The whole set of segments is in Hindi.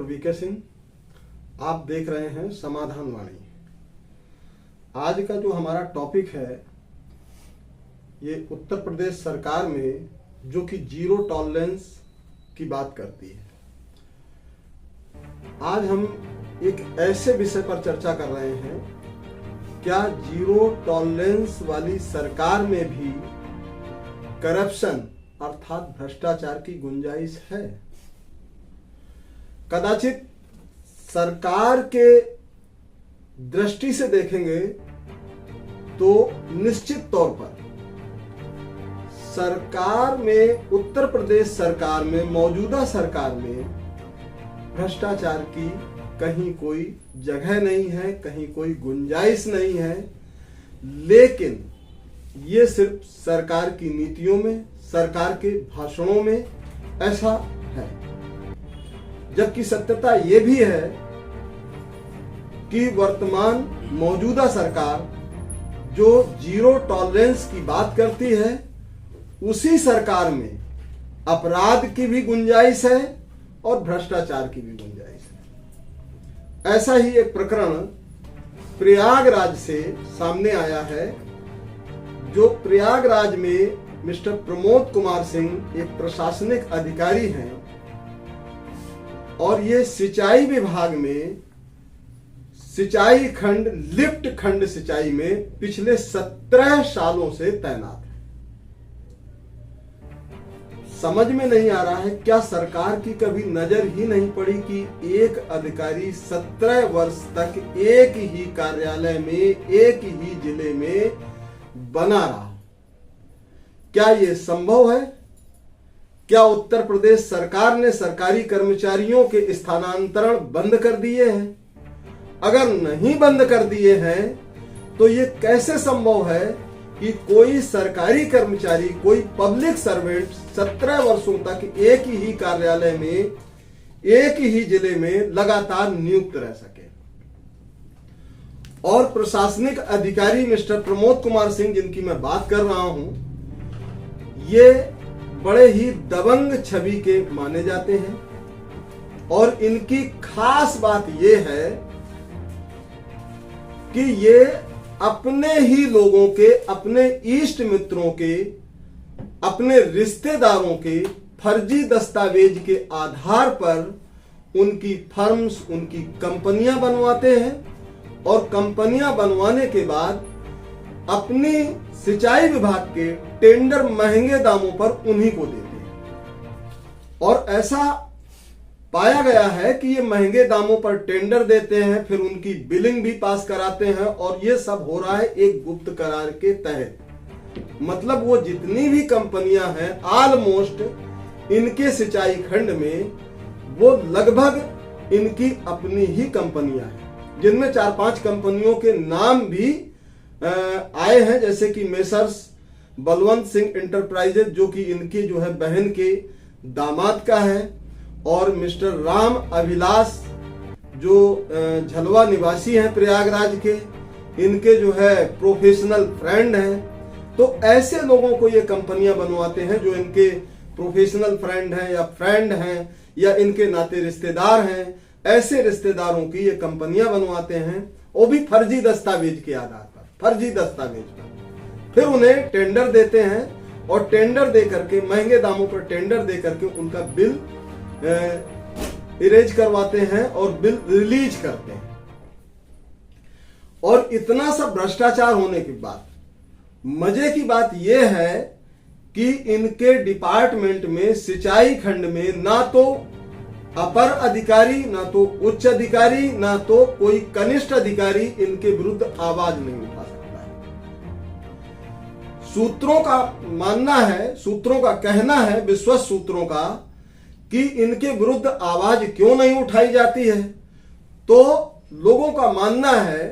वीके सिंह, आप देख रहे हैं समाधान वाणी। आज का जो हमारा टॉपिक है ये उत्तर प्रदेश सरकार में जो कि जीरो टॉलरेंस की बात करती है। आज हम एक ऐसे विषय पर चर्चा कर रहे हैं, क्या जीरो टॉलरेंस वाली सरकार में भी करप्शन अर्थात भ्रष्टाचार की गुंजाइश है? कदाचित सरकार के दृष्टि से देखेंगे तो निश्चित तौर पर सरकार में, उत्तर प्रदेश सरकार में, मौजूदा सरकार में भ्रष्टाचार की कहीं कोई जगह नहीं है, कहीं कोई गुंजाइश नहीं है। लेकिन ये सिर्फ सरकार की नीतियों में, सरकार के भाषणों में ऐसा है, जबकि सत्यता ये भी है कि वर्तमान मौजूदा सरकार जो जीरो टॉलरेंस की बात करती है, उसी सरकार में अपराध की भी गुंजाइश है और भ्रष्टाचार की भी गुंजाइश है। ऐसा ही एक प्रकरण प्रयागराज से सामने आया है, जो प्रयागराज में मिस्टर प्रमोद कुमार सिंह एक प्रशासनिक अधिकारी हैं और ये सिंचाई विभाग में सिंचाई खंड, लिफ्ट खंड सिंचाई में पिछले 17 सालों से तैनात है। समझ में नहीं आ रहा है, क्या सरकार की कभी नजर ही नहीं पड़ी कि एक अधिकारी 17 वर्ष तक एक ही कार्यालय में, एक ही जिले में बना रहा? क्या यह संभव है? क्या उत्तर प्रदेश सरकार ने सरकारी कर्मचारियों के स्थानांतरण बंद कर दिए हैं? अगर नहीं बंद कर दिए हैं तो ये कैसे संभव है कि कोई सरकारी कर्मचारी, कोई पब्लिक सर्वेंट 17 वर्षों तक एक ही कार्यालय में, एक ही जिले में लगातार नियुक्त रह सके? और प्रशासनिक अधिकारी मिस्टर प्रमोद कुमार सिंह, जिनकी मैं बात कर रहा हूं, ये बड़े ही दबंग छवि के माने जाते हैं और इनकी खास बात यह है कि ये अपने ही लोगों के, अपने इष्ट मित्रों के, अपने रिश्तेदारों के फर्जी दस्तावेज के आधार पर उनकी फर्म्स, उनकी कंपनियां बनवाते हैं और कंपनियां बनवाने के बाद अपनी सिंचाई विभाग के टेंडर महंगे दामों पर उन्हीं को देते हैं। और ऐसा पाया गया है कि ये महंगे दामों पर टेंडर देते हैं, फिर उनकी बिलिंग भी पास कराते हैं और ये सब हो रहा है एक गुप्त करार के तहत। मतलब वो जितनी भी कंपनियां हैं, ऑलमोस्ट इनके सिंचाई खंड में वो लगभग इनकी अपनी ही कंपनियां हैं, जिनमें 4-5 कंपनियों के नाम भी आए हैं, जैसे कि मेसर्स बलवंत सिंह इंटरप्राइजेज, जो कि इनके जो है बहन के दामाद का है, और मिस्टर राम अभिलाष जो झलवा निवासी हैं प्रयागराज के, इनके जो है प्रोफेशनल फ्रेंड हैं। तो ऐसे लोगों को ये कंपनियां बनवाते हैं जो इनके प्रोफेशनल फ्रेंड हैं या फ्रेंड हैं या इनके नाते रिश्तेदार हैं। ऐसे रिश्तेदारों की ये कंपनियां बनवाते हैं, वो भी फर्जी दस्तावेज के आधार पर, फर्जी दस्तावेज पर। फिर उन्हें टेंडर देते हैं और टेंडर दे करके, महंगे दामों पर टेंडर दे करके उनका बिल इरेज करवाते हैं और बिल रिलीज करते हैं। और इतना सब भ्रष्टाचार होने के बाद मजे की बात यह है कि इनके डिपार्टमेंट में, सिंचाई खंड में, ना तो अपर अधिकारी, ना तो उच्च अधिकारी, ना तो कोई कनिष्ठ अधिकारी इनके विरुद्ध आवाज नहीं उठा सकता है। सूत्रों का मानना है, सूत्रों का कहना है, विश्वस्त सूत्रों का, कि इनके विरुद्ध आवाज क्यों नहीं उठाई जाती है। तो लोगों का मानना है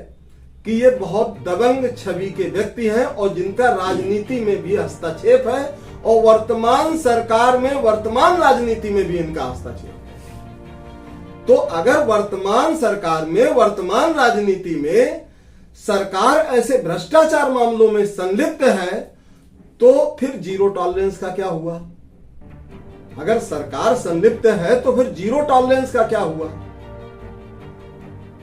कि ये बहुत दबंग छवि के व्यक्ति हैं और जिनका राजनीति में भी हस्तक्षेप है और वर्तमान सरकार में, वर्तमान राजनीति में भी इनका हस्तक्षेप है। तो अगर वर्तमान सरकार में, वर्तमान राजनीति में सरकार ऐसे भ्रष्टाचार मामलों में संलिप्त है, तो फिर जीरो टॉलरेंस का क्या हुआ? अगर सरकार संलिप्त है तो फिर जीरो टॉलरेंस का क्या हुआ?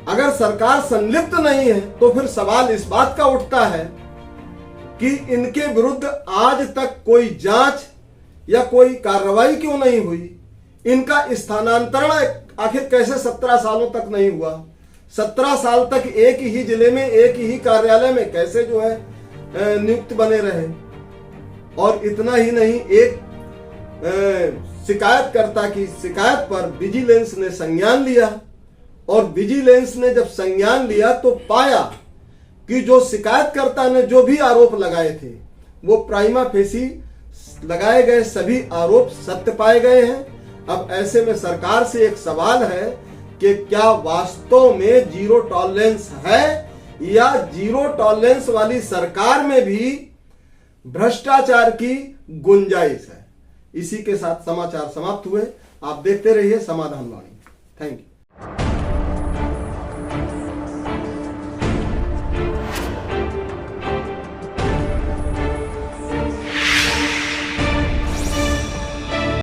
अगर सरकार संलिप्त नहीं है तो फिर सवाल इस बात का उठता है कि इनके विरुद्ध आज तक कोई जांच या कोई कार्रवाई क्यों नहीं हुई? इनका स्थानांतरण आखिर कैसे 17 सालों तक नहीं हुआ? 17 साल तक एक ही जिले में एक ही कार्यालय में कैसे जो है नियुक्त बने रहे? और इतना ही नहीं, एक शिकायतकर्ता की शिकायत पर विजिलेंस ने संज्ञान लिया और विजिलेंस ने जब संज्ञान लिया तो पाया कि जो शिकायतकर्ता ने जो भी आरोप लगाए थे वो प्राइमा फेसी लगाए गए सभी आरोप सत्य पाए गए हैं। अब ऐसे में सरकार से एक सवाल है कि क्या वास्तव में जीरो टॉलरेंस है या जीरो टॉलरेंस वाली सरकार में भी भ्रष्टाचार की गुंजाइश है? इसी के साथ समाचार समाप्त हुए। आप देखते रहिए समाधान वाणी। Thank you.